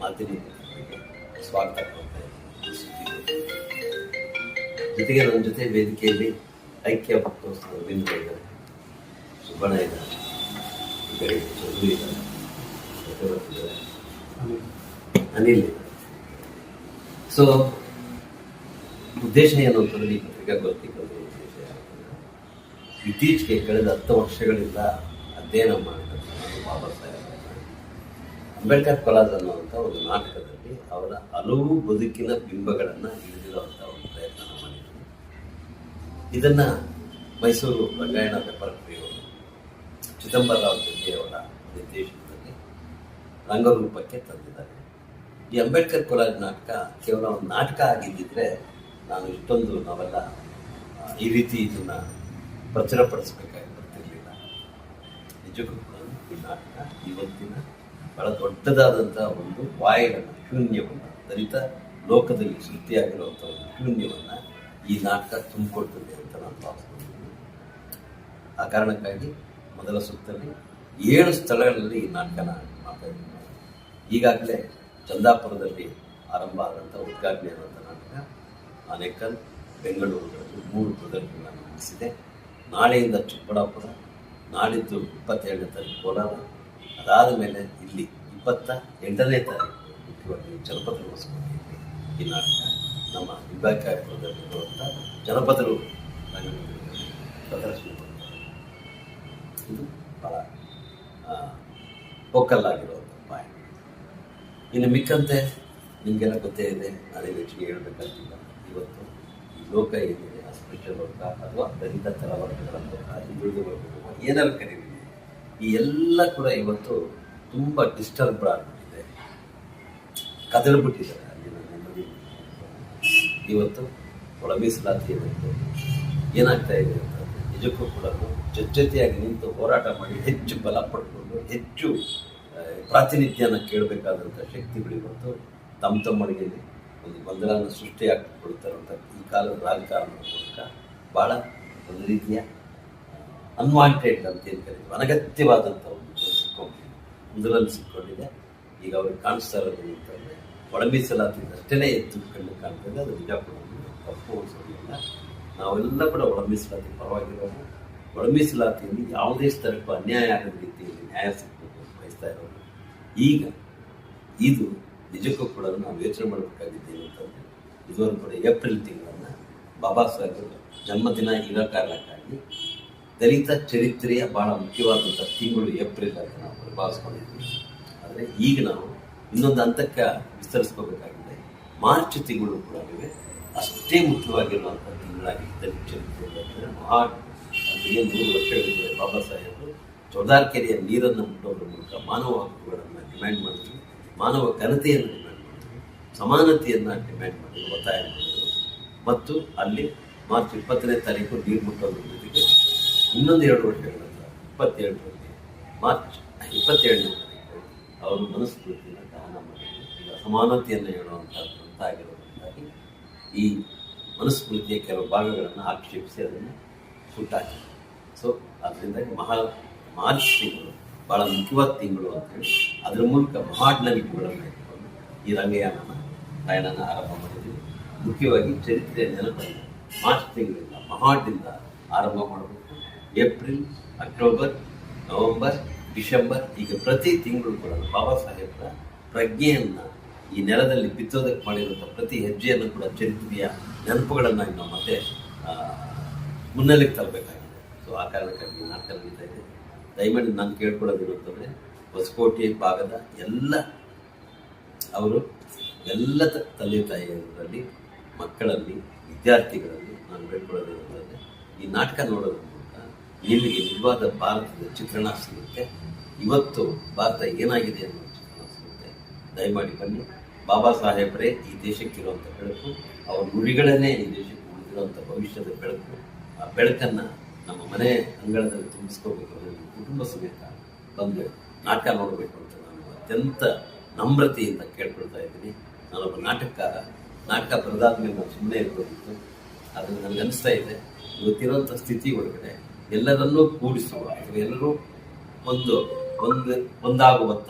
ಮಾಧ್ಯಮಗಳಿಗೆ ಸ್ವಾಗತ ಕೊಡ್ತಾ ಇದ್ದೀನಿ. ಜೊತೆಗೆ ನನ್ನ ಜೊತೆ ವೇದಿಕೆಯಲ್ಲಿ ಐಕ್ಯ ಭಕ್ತೋತ್ಸವ ಬಿಂದು ಇದ್ದಾರೆ, ಸುಬ್ಬಣ್ಣ ಇದ್ದಾರೆ, ಚಂದ್ರು ಇದ್ದಾರೆ, ಸತ್ಯವರ್ತಿ ಇದ್ದಾರೆ, ಅನಿಲ್ ಇದ್ದಾರೆ. ಸೊ ಉದ್ದೇಶ ಏನು ಅಂತಂದ್ರೆ ಈ ಪತ್ರಿಕಾಗೋಷ್ಠಿಗಳ ಉದ್ದೇಶ ಇತ್ತೀಚೆಗೆ ಕಳೆದ 10 ವರ್ಷಗಳಿಂದ ಅಧ್ಯಯನ ಮಾಡಿದಂಥ ಬಾಬಾ ಸಾಹೇಬ್ ಅಂಬೇಡ್ಕರ್ ಕೊಲಾಜ್ ಅನ್ನುವಂಥ ಒಂದು ನಾಟಕದಲ್ಲಿ ಅವರ ಹಲವು ಬದುಕಿನ ಬಿಂಬಗಳನ್ನು ಹಿಡಿದಿರುವಂಥ ಒಂದು ಪ್ರಯತ್ನ ಮಾಡಿದ್ರು. ಇದನ್ನ ಮೈಸೂರು ರಂಗಾಯಣ ಪ್ರಕ್ರಿಯೆಯವರು ಚಿದಂಬರರಾವ್ ಜೊತೆಯವರ ನಿರ್ದೇಶನದಲ್ಲಿ ರಂಗರೂಪಕ್ಕೆ ತಂದಿದ್ದಾರೆ. ಈ ಅಂಬೇಡ್ಕರ್ ಕೊಲಾಜ್ ನಾಟಕ ಕೇವಲ ಒಂದು ನಾಟಕ ಆಗಿದ್ದಿದ್ರೆ ನಾನು ಇಷ್ಟೊಂದು ನಾವೆಲ್ಲ ಈ ರೀತಿ ಇದನ್ನ ಪ್ರಚುರಪಡಿಸಬೇಕಾಗಿ ಬರ್ತಿರ್ಲಿಲ್ಲ. ನಿಜಕ್ಕೂ ಕೂಡ ಈ ನಾಟಕ ಇವತ್ತಿನ ಬಹಳ ದೊಡ್ಡದಾದಂಥ ಒಂದು ವಾಯುಗಳನ್ನು, ಶೂನ್ಯವನ್ನು, ದಲಿತ ಲೋಕದಲ್ಲಿ ಸೃಷ್ಟಿಯಾಗಿರುವಂಥ ಒಂದು ಶೂನ್ಯವನ್ನು ಈ ನಾಟಕ ತುಂಬಿಕೊಡ್ತದೆ ಅಂತ ನಾನು ಭಾವಿಸ್ಕೊಂಡಿದ್ದೀನಿ. ಆ ಕಾರಣಕ್ಕಾಗಿ ಮೊದಲ ಸುತ್ತಲ್ಲಿ 7 ಸ್ಥಳಗಳಲ್ಲಿ ಈ ನಾಟಕನ ಮಾಡ್ತಾ ಇದ್ದೀನಿ. ಈಗಾಗಲೇ ಚಂದಾಪುರದಲ್ಲಿ ಆರಂಭ ಆದಂಥ ಉದ್ಘಾಟನೆ ಆದಂಥ ನಾಟಕ ಆನೇಕಲ್, ಬೆಂಗಳೂರುಗಳಲ್ಲಿ 3 ಪ್ರದರ್ಶನ ನಡೆಸಿದೆ. ನಾಳೆಯಿಂದ ಚಿಕ್ಕಬಳ್ಳಾಪುರ, ನಾಡಿದ್ದು 27ನೇ ತಾರೀಕು ಕೋಲಾರ, ಅದಾದ ಮೇಲೆ ಇಲ್ಲಿ 28ನೇ ತಾರೀಕು ಮುಖ್ಯವಾಗಿ ಜನಪದ ಹೊಸಕೋಟೆಯಲ್ಲಿ ಈ ನಾಟಕ ನಮ್ಮ ವಿಭಾಗಪುರದಲ್ಲಿರುವಂಥ ಜನಪದರು ಪ್ರದರ್ಶನ ಮಾಡ್ತಾರೆ. ಇದು ಭಾಳ ಫೋಕಲ್ ಆಗಿರುವಂಥ ಪಾಯಿಂಟ್. ಇನ್ನು ಮಿಕ್ಕಂತೆ ನಿಮಗೆಲ್ಲ ಗೊತ್ತೇ ಇದೆ, ನಾನೇನು ಹೆಚ್ಚಿಗೆ ಹೇಳಬೇಕಾಗಿಲ್ಲ. ಇವತ್ತು ಈ ಲೋಕ ಏನಿದೆ, ಅಸ್ಪೃಶ್ಯ ಲೋಕ ಅಥವಾ ದಲಿತ ತಳವರ್ಗಗಳ ಲೋಕ, ಹಿಂದುಳಿದ ವರ್ಗಗಳ ಏನಾದ್ರು ಕರೀತೀವಿ, ಈ ಎಲ್ಲ ಕೂಡ ಇವತ್ತು ತುಂಬ ಡಿಸ್ಟರ್ಬ್ ಆಗಿಬಿಟ್ಟಿದೆ, ಕದಳ್ಬಿಟ್ಟಿದ್ದಾರೆ. ಅಲ್ಲಿನ ನೆಮ್ಮದಿ ಇವತ್ತು ಒಳ ಮೀಸಲಾತಿ ಇವತ್ತು ಏನಾಗ್ತಾ ಇದೆ ಅಂತ ನಿಜಕ್ಕೂ ಕೂಡ ಜೊತೆಯಾಗಿ ನಿಂತು ಹೋರಾಟ ಮಾಡಿ ಹೆಚ್ಚು ಬಲ ಪಡ್ಕೊಂಡು ಹೆಚ್ಚು ಪ್ರಾತಿನಿಧ್ಯನ ಕೇಳಬೇಕಾದಂಥ ಶಕ್ತಿಗಳು ಇವತ್ತು ತಮ್ಮೊಳಗೆ ಒಂದು ಗೊಂದಲನ ಸೃಷ್ಟಿಯಾಗಿಕೊಳ್ತಾರಂಥ ಈ ಕಾಲದ ರಾಜಕಾರಣದ ಮೂಲಕ ಭಾಳ ಒಂದು ರೀತಿಯ ಅನ್ವಾಂಟೆಡ್ ಅಂತ ಏನು ಕರೀತೀವಿ, ಅನಗತ್ಯವಾದಂಥ ಒಂದು ಸಿಕ್ಕೊಂಡಿದೆ, ಸಿಕ್ಕೊಂಡಿದೆ. ಈಗ ಅವ್ರಿಗೆ ಕಾಣಿಸ್ತಾ ಇರೋದು ಅಂತಂದರೆ ಒಳ ಮೀಸಲಾತಿದ್ದಷ್ಟೇ ಎದ್ದು ಕಣ್ಣು ಕಾಣ್ತದೆ. ಅದು ನಿಜ ಕೂಡ ತಪ್ಪು ಅನಿಸೋದಿಲ್ಲ. ನಾವೆಲ್ಲ ಕೂಡ ಒಳ ಮೀಸಲಾತಿ ಪರವಾಗಿರೋದು, ಒಳ ಮೀಸಲಾತಿಯಲ್ಲಿ ಯಾವುದೇ ಸ್ತರಕ್ಕೂ ಅನ್ಯಾಯ ಆಗದ ರೀತಿಯಲ್ಲಿ ನ್ಯಾಯ ಸಿಗಬೇಕು ಬಯಸ್ತಾ ಇರೋದು. ಈಗ ಇದು ನಿಜಕ್ಕೂ ಕೂಡ ನಾವು ಯೋಚನೆ ಮಾಡಬೇಕಾಗಿದ್ದೇನೆ ಅಂತಂದರೆ, ಇದುವರೆಗೂ ಕೂಡ ಏಪ್ರಿಲ್ ತಿಂಗಳನ್ನು ಬಾಬಾ ಸಾಹೇಬ್ ಜನ್ಮದಿನ ಇರೋ ಕಾರಣಕ್ಕಾಗಿ ದಲಿತ ಚರಿತ್ರೆಯ ಭಾಳ ಮುಖ್ಯವಾದಂಥ ತಿಂಗಳು ಏಪ್ರಿಲ್ ಅಂತ ನಾವು ಭಾವಿಸ್ಕೊಂಡಿದ್ವಿ. ಆದರೆ ಈಗ ನಾವು ಇನ್ನೊಂದು ಹಂತಕ್ಕೆ ವಿಸ್ತರಿಸ್ಕೋಬೇಕಾಗಿದೆ. ಮಾರ್ಚ್ ತಿಂಗಳು ಕೂಡ ಅಷ್ಟೇ ಮುಖ್ಯವಾಗಿರುವಂಥ ತಿಂಗಳಾಗಿ ದಲಿತ ಚರಿತ್ರೆ ಮಹಾನ್ ಏನು 100 ವರ್ಷಗಳಿಂದ ಬಾಬಾ ಸಾಹೇಬರು ಚೌದಾರ್ಕೆರೆಯ ನೀರನ್ನು ಮುಟ್ಟೋದ್ರ ಮೂಲಕ ಮಾನವ ಹಕ್ಕುಗಳನ್ನು ಡಿಮ್ಯಾಂಡ್ ಮಾಡಿದ್ರು, ಮಾನವ ಘನತೆಯನ್ನು ಡಿಮ್ಯಾಂಡ್ ಮಾಡಿದ್ರು, ಸಮಾನತೆಯನ್ನು ಡಿಮ್ಯಾಂಡ್ ಮಾಡಿದ್ರು, ಒತ್ತಾಯ ಮಾಡಿದರು. ಮತ್ತು ಅಲ್ಲಿ ಮಾರ್ಚ್ 20ನೇ ತಾರೀಕು ನೀರು ಮುಟ್ಟೋದ್ರ ಜೊತೆಗೆ ಇನ್ನೊಂದು 2 ವರ್ಷಗಳ ನಂತರ 27ರಲ್ಲಿ ಮಾರ್ಚ್ 27ನೇ ತಾರೀಕು ಅವರು ಮನುಸ್ಮೃತಿಯನ್ನು ದಹನ ಮಾಡಿದರು. ಈಗ ಸಮಾನತೆಯನ್ನು ಹೇಳುವಂಥದ್ದು ಅಂತ ಆಗಿರೋದ್ರಿಂದಾಗಿ ಈ ಮನುಸ್ಮೃತಿಯ ಕೆಲವು ಭಾಗಗಳನ್ನು ಆಕ್ಷೇಪಿಸಿ ಅದನ್ನು ಸುಟ್ಟಾಕಿದರು. ಸೊ ಅದರಿಂದಾಗಿ ಮಾರ್ಚ್ ತಿಂಗಳು ಭಾಳ ಮುಖ್ಯವಾದ ತಿಂಗಳು ಅಂತೇಳಿ ಅದರ ಮೂಲಕ ಮಹಾಡ್ ನಂಬಿಕೆಗಳನ್ನು ಇಟ್ಕೊಂಡು ಈ ರಂಗಯಾನನ ಪ್ರಯಾಣನ ಆರಂಭ ಮಾಡಿದ್ದೀವಿ. ಮುಖ್ಯವಾಗಿ ಚರಿತ್ರೆಯ ನೆನಪನ್ನು ಮಾರ್ಚ್ ತಿಂಗಳಿಂದ ಮಹಾಡ್ನಿಂದ ಆರಂಭ ಮಾಡಬೇಕು. ಏಪ್ರಿಲ್, ಅಕ್ಟೋಬರ್, ನವೆಂಬರ್, ಡಿಸೆಂಬರ್, ಈಗ ಪ್ರತಿ ತಿಂಗಳು ಕೂಡ ಬಾಬಾ ಸಾಹೇಬರ ಪ್ರಜ್ಞೆಯನ್ನು ಈ ನೆಲದಲ್ಲಿ ಬಿತ್ತೋದಕ್ಕೆ ಮಾಡಿರುವಂಥ ಪ್ರತಿ ಹೆಜ್ಜೆಯನ್ನು ಕೂಡ ಚರಿತ್ರೆಯ ನೆನಪುಗಳನ್ನು ನಾವು ಮತ್ತೆ ಮುನ್ನೆಲೆಗೆ ತರಬೇಕಾಗಿದೆ. ಸೊ ಆ ಕಾರಣಕ್ಕಾಗಿ ನಾಟಕ ನಡೀತಾ ಇದೆ. ದಯಮಾಡಿ ನಾನು ಕೇಳ್ಕೊಳ್ಳೋದು ಅಂತಂದರೆ ಹೊಸಕೋಟೆ ಭಾಗದ ಎಲ್ಲ ಅವರು ಎಲ್ಲ ತಂದೆ ತಾಯಿಯರಲ್ಲಿ, ಮಕ್ಕಳಲ್ಲಿ, ವಿದ್ಯಾರ್ಥಿಗಳಲ್ಲಿ ನಾನು ಬೇಡ್ಕೊಳ್ಳೋದು ಅಂತಂದರೆ ಈ ನಾಟಕ ನೋಡೋದ್ರ ಮೂಲಕ ನಿಮಗೆ ನಿಜವಾದ ಭಾರತದ ಚಿತ್ರಣ ಸಿಗುತ್ತೆ. ಇವತ್ತು ಭಾರತ ಏನಾಗಿದೆ ಅನ್ನೋ ಚಿತ್ರಣ ಸಿಗುತ್ತೆ. ದಯಮಾಡಿ ಬನ್ನಿ. ಬಾಬಾ ಸಾಹೇಬರೇ ಈ ದೇಶಕ್ಕಿರುವಂಥ ಬೆಳಕು, ಅವ್ರ ನುಡಿಗಳನ್ನೇ ಈ ದೇಶಕ್ಕೆ ಉಳಿದಿರುವಂಥ ಭವಿಷ್ಯದ ಬೆಳಕು. ಆ ಬೆಳಕನ್ನು ನಮ್ಮ ಮನೆ ಅಂಗಳದಲ್ಲಿ ತುಂಬಿಸ್ಕೋಬೇಕು ಅಂದರೆ ಕುಟುಂಬ ಸಮೇತ ಬಂದು ನಾಟಕ ನೋಡಬೇಕು ಅಂತ ನಾನು ಅತ್ಯಂತ ನಮ್ರತೆಯಿಂದ ಕೇಳ್ಕೊಳ್ತಾ ಇದ್ದೀನಿ. ನಾನೊಬ್ಬ ನಾಟಕಕಾರ. ನಾಟಕ ಬರೆದಾದ ಮೇಲೆ ನಾನು ಸುಮ್ಮನೆ ಇರ್ಬೋದಿತ್ತು. ಅದನ್ನು ನನಗೆ ಅನಿಸ್ತಾ ಇದೆ, ಇವತ್ತಿರುವಂಥ ಸ್ಥಿತಿ ಒಳಗಡೆ ಎಲ್ಲರನ್ನೂ ಕೂಡಿಸುವ ಅಥವಾ ಎಲ್ಲರೂ ಒಂದಾಗುವಂಥ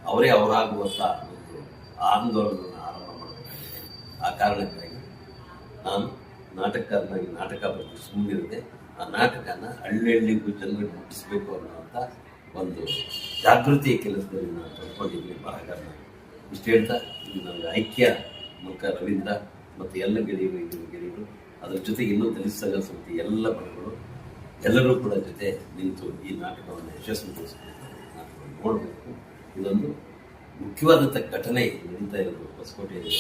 ಅವರೇ ಅವರಾಗುವಂಥ ಒಂದು ಆಂದೋಲನವನ್ನು ಆರಂಭ ಮಾಡಬೇಕಾಗಿದೆ. ಆ ಕಾರಣಕ್ಕಾಗಿ ನಾನು ನಾಟಕಕಾರನಾಗಿ ನಾಟಕ ಬರೆದು ಸುಮ್ಮನಿರದೆ ಆ ನಾಟಕನ ಹಳ್ಳಿಗೂ ಜನರಿಗೆ ಮುಟ್ಟಿಸ್ಬೇಕು ಅನ್ನೋಂಥ ಒಂದು ಜಾಗೃತಿಯ ಕೆಲಸದಲ್ಲಿ ನಾನು ತೊಡ್ಕೊಂಡಿದ್ದೀನಿ ಬರಹಗಾರನಾಗಿ. ಇಷ್ಟು ಹೇಳ್ತಾ ಇದು ನನಗೆ ಐಕ್ಯ ಮುಖ ರವೀಂದ್ರ ಮತ್ತು ಎಲ್ಲ ಗೆಳೆಯರು ಅದರ ಜೊತೆಗೆ ಇನ್ನೂ ದಲಿತ ಸಂಘ ಸಮಿತಿ ಎಲ್ಲ ಬಡಗಳು ಎಲ್ಲರೂ ಕೂಡ ಜೊತೆ ನಿಂತು ಈ ನಾಟಕವನ್ನು ಯಶಸ್ವಿಗೊಳಿಸಬೇಕು, ನಾಟಕವನ್ನು ನೋಡಬೇಕು. ಇದೊಂದು ಮುಖ್ಯವಾದಂಥ ಘಟನೆ ನಡೀತಾ ಇರೋದು ಹೊಸಕೋಟೆಯಲ್ಲಿ ಅಂತ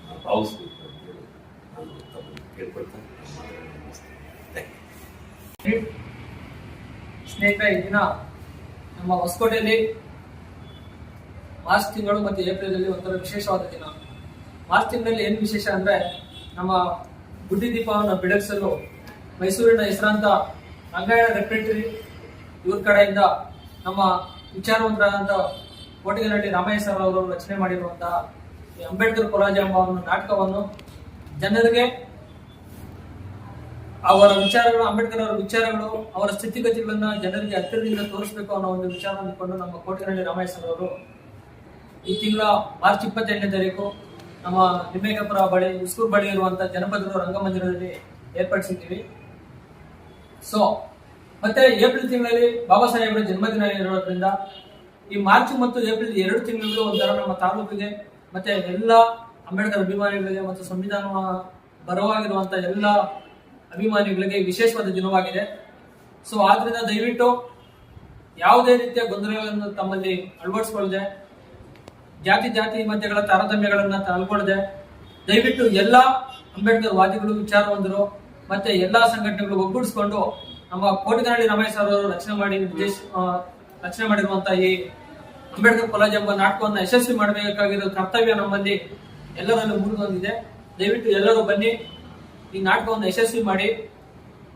ನಾವು ಭಾವಿಸ್ಬೇಕು ಅಂತೇಳಿ ನಾನು ತಮ್ಮನ್ನು ಕೇಳ್ಕೊಳ್ತಾ ಸ್ನೇಹಿತರೆ, ಈ ದಿನ ನಮ್ಮ ಹೊಸಕೋಟೆಯಲ್ಲಿ ಮಾರ್ಚ್ ತಿಂಗಳು ಮತ್ತು ಏಪ್ರಿಲಲ್ಲಿ ಒಂಥರ ವಿಶೇಷವಾದ ದಿನ. ಮಾರ್ಚ್ ತಿಂಗಳಲ್ಲಿ ಏನು ವಿಶೇಷ ಅಂದರೆ ನಮ್ಮ ಬುದ್ಧಿ ದೀಪವನ್ನು ಬೆಳಗಿಸಲು ಮೈಸೂರಿನ ಹೆಸರಾಂತ ರಂಗಾಯಣ ರೆಪ್ರೆಟರಿ ಇವ್ರ ಕಡೆಯಿಂದ ನಮ್ಮ ವಿಚಾರವಂತರಾದಂಥ ಕೋಟೆಗನಹಳ್ಳಿ ರಾಮಯ್ಯ ಸರ್ ಅವರು ರಚನೆ ಮಾಡಿರುವಂತಹ ಅಂಬೇಡ್ಕರ್ ಕೊಲಾಜ್ ಎಂಬ ಒಂದು ನಾಟಕವನ್ನು ಜನರಿಗೆ ಅವರ ವಿಚಾರಗಳು, ಅಂಬೇಡ್ಕರ್ ಅವರ ವಿಚಾರಗಳು, ಅವರ ಸ್ಥಿತಿಗತಿಗಳನ್ನ ಜನರಿಗೆ ಹತ್ತಿರದಿಂದ ತೋರಿಸಬೇಕು ಅನ್ನೋ ಒಂದು ವಿಚಾರವನ್ನು ಇಟ್ಕೊಂಡು ನಮ್ಮ ಕೋಟೆಗನಹಳ್ಳಿ ರಾಮಯ್ಯ ಸರ್ ಅವರು ಈ ತಿಂಗಳ ಮಾರ್ಚ್ 28ನೇ ತಾರೀಕು ನಮ್ಮ ನಿಂಬೇಗಪುರ ಬಳಿ ಉಸ್ಕೂರು ಬಳಿ ಇರುವಂತಹ ಜನಪದರು ರಂಗಮಂದಿರದಲ್ಲಿ ಏರ್ಪಡಿಸಿದ್ದೀವಿ. ಸೊ ಮತ್ತೆ ಏಪ್ರಿಲ್ ತಿಂಗಳಲ್ಲಿ ಬಾಬಾ ಸಾಹೇಬರ ಜನ್ಮದಿನ ಇರೋದ್ರಿಂದ ಈ ಮಾರ್ಚ್ ಮತ್ತು ಏಪ್ರಿಲ್ 2 ತಿಂಗಳು ಒಂಥರ ನಮ್ಮ ತಾಲೂಕಿಗೆ ಮತ್ತೆ ಎಲ್ಲ ಅಂಬೇಡ್ಕರ್ ಅಭಿಮಾನಿಗಳಿಗೆ ಮತ್ತು ಸಂವಿಧಾನ ಬರವಾಗಿರುವಂತ ಎಲ್ಲ ಅಭಿಮಾನಿಗಳಿಗೆ ವಿಶೇಷವಾದ ದಿನವಾಗಿದೆ. ಸೊ ಆದ್ರಿಂದ ದಯವಿಟ್ಟು ಯಾವುದೇ ರೀತಿಯ ಗೊಂದಲಗಳನ್ನು ತಮ್ಮಲ್ಲಿ ಅಳವಡಿಸಿಕೊಳ್ಳದೆ, ಜಾತಿ ಮಧ್ಯಗಳ ತಾರತಮ್ಯಗಳನ್ನ ಅಳ್ಕೊಳ್ಳದೆ, ದಯವಿಟ್ಟು ಎಲ್ಲ ಅಂಬೇಡ್ಕರ್ ವಾದಿಗಳು, ವಿಚಾರವಂತರು ಮತ್ತೆ ಎಲ್ಲಾ ಸಂಘಟನೆಗಳು ಒಗ್ಗೂಡಿಸಿಕೊಂಡು ನಮ್ಮ ಕೋಟೆಗನಹಳ್ಳಿ ರಾಮಯ್ಯ ಸರ್ ಅವರು ರಚನೆ ಮಾಡಿರುವಂತಹ ಈ ಅಂಬೇಡ್ಕರ್ ಕೊಲಾಜ್ ಎಂಬ ನಾಟಕವನ್ನು ಯಶಸ್ವಿ ಮಾಡಬೇಕಾಗಿರೋ ಕರ್ತವ್ಯ ನಮ್ಮಲ್ಲಿ ಎಲ್ಲರಲ್ಲೂ ಮೂಡಿಬಂದಿದೆ. ದಯವಿಟ್ಟು ಎಲ್ಲರೂ ಬನ್ನಿ, ಈ ನಾಟಕವನ್ನು ಯಶಸ್ವಿ ಮಾಡಿ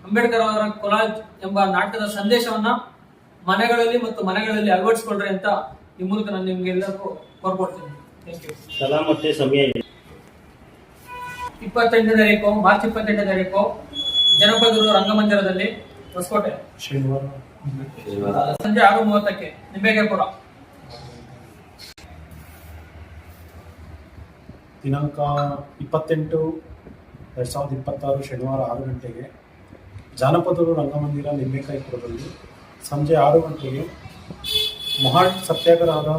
ಅಂಬೇಡ್ಕರ್ ಅವರ ಕೊಲಾಜ್ ಎಂಬ ನಾಟಕದ ಸಂದೇಶವನ್ನ ಮನೆಗಳಲ್ಲಿ ಅಳವಡಿಸಿಕೊಳ್ಳ್ರಿ ಅಂತ ಈ ಮೂಲಕ ನಾನು ನಿಮ್ಗೆ ಎಲ್ಲರಿಗೂ ಕೋರ್ಕೊಡ್ತೀನಿ. Thank you. ಸ್ಥಳ ಮತ್ತೆ ಸಮಯ 28ನೇ ತಾರೀಕು ಮಾರ್ಚ್ 28ನೇ ತಾರೀಕು ಜನಪದರು ರಂಗಮಂದಿರದಲ್ಲಿ ಹೊಸಕೋಟೆ, ಶನಿವಾರ ಸಂಜೆ 6:30ಕ್ಕೆ ನಿಂಬೇಗಪುರ. ದಿನಾಂಕ 28/2026 ಶನಿವಾರ 6 ಗಂಟೆಗೆ ಜಾನಪದರು ರಂಗಮಂದಿರ ನಿಂಬೇಕಾಯಿಪುರದಲ್ಲಿ ಸಂಜೆ 6 ಗಂಟೆಗೆ ಮಹಾನ್ ಸತ್ಯಾಗ್ರಹದ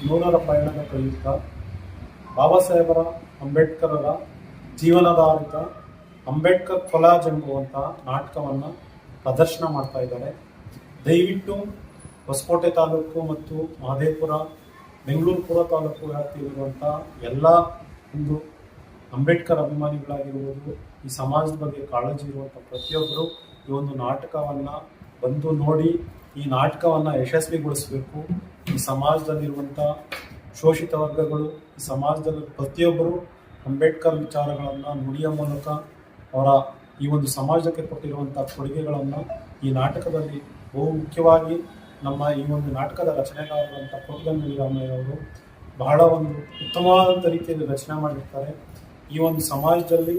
100ರ ಪಯಣದ ಪ್ರಯುಕ್ತ ಬಾಬಾ ಸಾಹೇಬರ ಅಂಬೇಡ್ಕರರ ಜೀವನಾಧಾರಿತ ಅಂಬೇಡ್ಕರ್ ಕೊಲಾಜ್ ಎಂಬುವಂತಹ ನಾಟಕವನ್ನು ಪ್ರದರ್ಶನ ಮಾಡ್ತಾ ಇದ್ದಾರೆ. ದಯವಿಟ್ಟು ಹೊಸಕೋಟೆ ತಾಲೂಕು ಮತ್ತು ಮಹದೇವಪುರ, ಬೆಂಗಳೂರು ಪುರ ತಾಲೂಕು ವ್ಯಾಪ್ತಿಯಲ್ಲಿರುವಂಥ ಎಲ್ಲ ಒಂದು ಅಂಬೇಡ್ಕರ್ ಅಭಿಮಾನಿಗಳಾಗಿರ್ಬೋದು, ಈ ಸಮಾಜದ ಬಗ್ಗೆ ಕಾಳಜಿ ಇರುವಂಥ ಪ್ರತಿಯೊಬ್ಬರು ಈ ಒಂದು ನಾಟಕವನ್ನು ಬಂದು ನೋಡಿ ಈ ನಾಟಕವನ್ನು ಯಶಸ್ವಿಗೊಳಿಸಬೇಕು. ಈ ಸಮಾಜದಲ್ಲಿರುವಂಥ ಶೋಷಿತ ವರ್ಗಗಳು, ಈ ಸಮಾಜದಲ್ಲಿ ಪ್ರತಿಯೊಬ್ಬರು ಅಂಬೇಡ್ಕರ್ ವಿಚಾರಗಳನ್ನು ನುಡಿಯ ಮೂಲಕ ಅವರ ಈ ಒಂದು ಸಮಾಜಕ್ಕೆ ಕೊಟ್ಟಿರುವಂಥ ಕೊಡುಗೆಗಳನ್ನು ಈ ನಾಟಕದಲ್ಲಿ ಬಹು ಮುಖ್ಯವಾಗಿ ನಮ್ಮ ಈ ಒಂದು ನಾಟಕದ ರಚನೆಗಾರರಂಥ ಕೋಟೆಗನಹಳ್ಳಿ ರಾಮಯ್ಯ ಅವರು ಬಹಳ ಒಂದು ಉತ್ತಮವಾದಂಥ ರೀತಿಯಲ್ಲಿ ರಚನೆ ಮಾಡಿರ್ತಾರೆ. ಈ ಒಂದು ಸಮಾಜದಲ್ಲಿ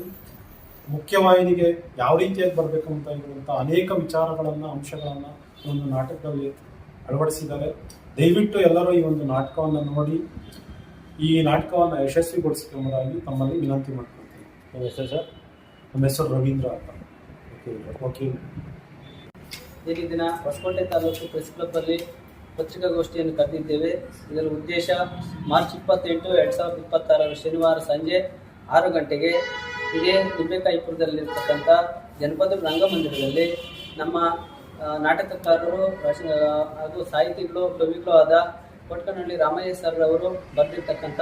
ಮುಖ್ಯವಾಹಿನಿಗೆ ಯಾವ ರೀತಿಯಾಗಿ ಬರಬೇಕು ಅಂತ ಇರುವಂಥ ಅನೇಕ ವಿಚಾರಗಳನ್ನು, ಅಂಶಗಳನ್ನು ಈ ಒಂದು ನಾಟಕದಲ್ಲಿ ಅಳವಡಿಸಿದ್ದಾರೆ. ದಯವಿಟ್ಟು ಎಲ್ಲರೂ ಈ ಒಂದು ನಾಟಕವನ್ನು ನೋಡಿ ಈ ನಾಟಕವನ್ನು ಯಶಸ್ವಿಗೊಳಿಸಿಕೊಂಬುದಾಗಿ ತಮ್ಮಲ್ಲಿ ವಿನಂತಿ ಮಾಡ್ಕೊಳ್ತೀನಿ. ನಿಮ್ಮ ಹೆಸರು ಸರ್? ನಮ್ಮ ಹೆಸರು ರವೀಂದ್ರ ಅಂತ, ವಕೀಲ್. ಈ ದಿನ ಹೊಸಕೋಟೆ ತಾಲೂಕು ಪ್ರೆಸ್ ಕ್ಲಬ್ಬಲ್ಲಿ ಪತ್ರಿಕಾಗೋಷ್ಠಿಯನ್ನು ಕರೆದಿದ್ದೇವೆ. ಇದರ ಉದ್ದೇಶ ಮಾರ್ಚ್ 28, 2026 ಶನಿವಾರ ಸಂಜೆ 6 ಗಂಟೆಗೆ ಇದೇ ನಿಂಬೇಕಾಯಿಪುರದಲ್ಲಿರ್ತಕ್ಕಂಥ ಜನಪದ ರಂಗಮಂದಿರದಲ್ಲಿ ನಮ್ಮ ನಾಟಕಕಾರರು ಹಾಗೂ ಸಾಹಿತಿಗಳು, ಕವಿಗಳು ಆದ ಕೋಟೆಗನಹಳ್ಳಿ ರಾಮಯ್ಯ ಸರ್ ಅವರು ಬರೆದಿರ್ತಕ್ಕಂಥ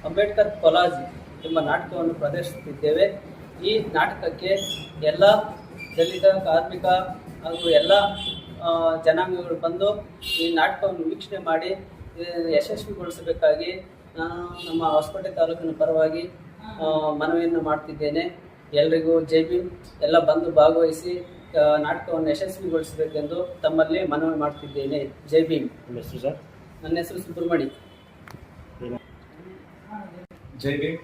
ಅಂಬೇಡ್ಕರ್ ಕೊಲಾಜ್ ಎಂಬ ನಾಟಕವನ್ನು ಪ್ರದರ್ಶಿಸುತ್ತಿದ್ದೇವೆ. ಈ ನಾಟಕಕ್ಕೆ ಎಲ್ಲ ದಲಿತ, ಕಾರ್ಮಿಕ ಹಾಗೂ ಎಲ್ಲ ಜನಾಂಗಗಳು ಬಂದು ಈ ನಾಟಕವನ್ನು ವೀಕ್ಷಣೆ ಮಾಡಿ ಯಶಸ್ವಿಗೊಳಿಸಬೇಕಾಗಿ ನಾನು ನಮ್ಮ ಹೊಸಕೋಟೆ ತಾಲೂಕಿನ ಪರವಾಗಿ ಮನವಿಯನ್ನು ಮಾಡ್ತಿದ್ದೇನೆ. ಎಲ್ರಿಗೂ ಜೈ ಭೀಮ್. ಎಲ್ಲ ಬಂದು ಭಾಗವಹಿಸಿ ನಾಟಕವನ್ನು ಯಶಸ್ವಿಗೊಳಿಸಬೇಕೆಂದು ತಮ್ಮಲ್ಲಿ ಮನವಿ ಮಾಡ್ತಿದ್ದೇನೆ. ಜೈ ಭೀಮ್. ನಿಮ್ಮ ಹೆಸರು ಸರ್? ನನ್ನ ಹೆಸರು ಸುಬ್ರಹ್ಮಣಿ. ಜೈ ಭೀಮ್.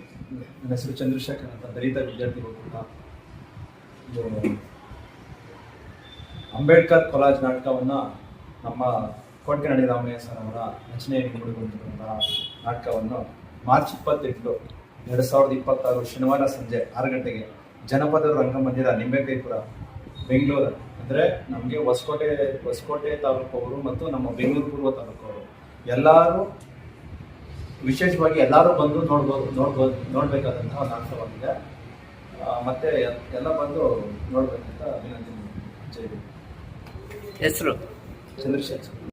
ನನ್ನ ಹೆಸರು ಚಂದ್ರಶೇಖರ್ ಅಂತ, ದಲಿತ ವಿದ್ಯಾರ್ಥಿಗಳು ಕೂಡ ಅಂಬೇಡ್ಕರ್ ಕೊಲಾಜ್ ನಾಟಕವನ್ನು ನಮ್ಮ ಕೋಟೆಗನಹಳ್ಳಿ ರಾಮಯ್ಯ ಸರ್ ಅವರ ರಚನೆಯಲ್ಲಿ ಮೂಡಿಬಂದಿರುವಂತಹ ನಾಟಕವನ್ನು ಮಾರ್ಚ್ 28, 2026 ಶನಿವಾರ ಸಂಜೆ 6 ಗಂಟೆಗೆ ಜನಪದ ರಂಗಮಂದಿರ ನಿಂಬೆಕೈಪುರ ಬೆಂಗಳೂರು. ಅಂದರೆ ನಮಗೆ ಹೊಸಕೋಟೆ ತಾಲೂಕವರು ಮತ್ತು ನಮ್ಮ ಬೆಂಗಳೂರು ಪೂರ್ವ ತಾಲೂಕವರು ಎಲ್ಲರೂ ವಿಶೇಷವಾಗಿ ಎಲ್ಲರೂ ಬಂದು ನೋಡಬೇಕಾದಂತಹ ಒಂದು ಅಂಶವಾಗಿದೆ. ಮತ್ತೆ ಎಲ್ಲ ಬಂದು ನೋಡಬೇಕಂತ ವಿನಂತಿ. ಜೈ ಹಿಂದ್. ಹೆಸರು ಚಂದ್ರಶೇಖರ್.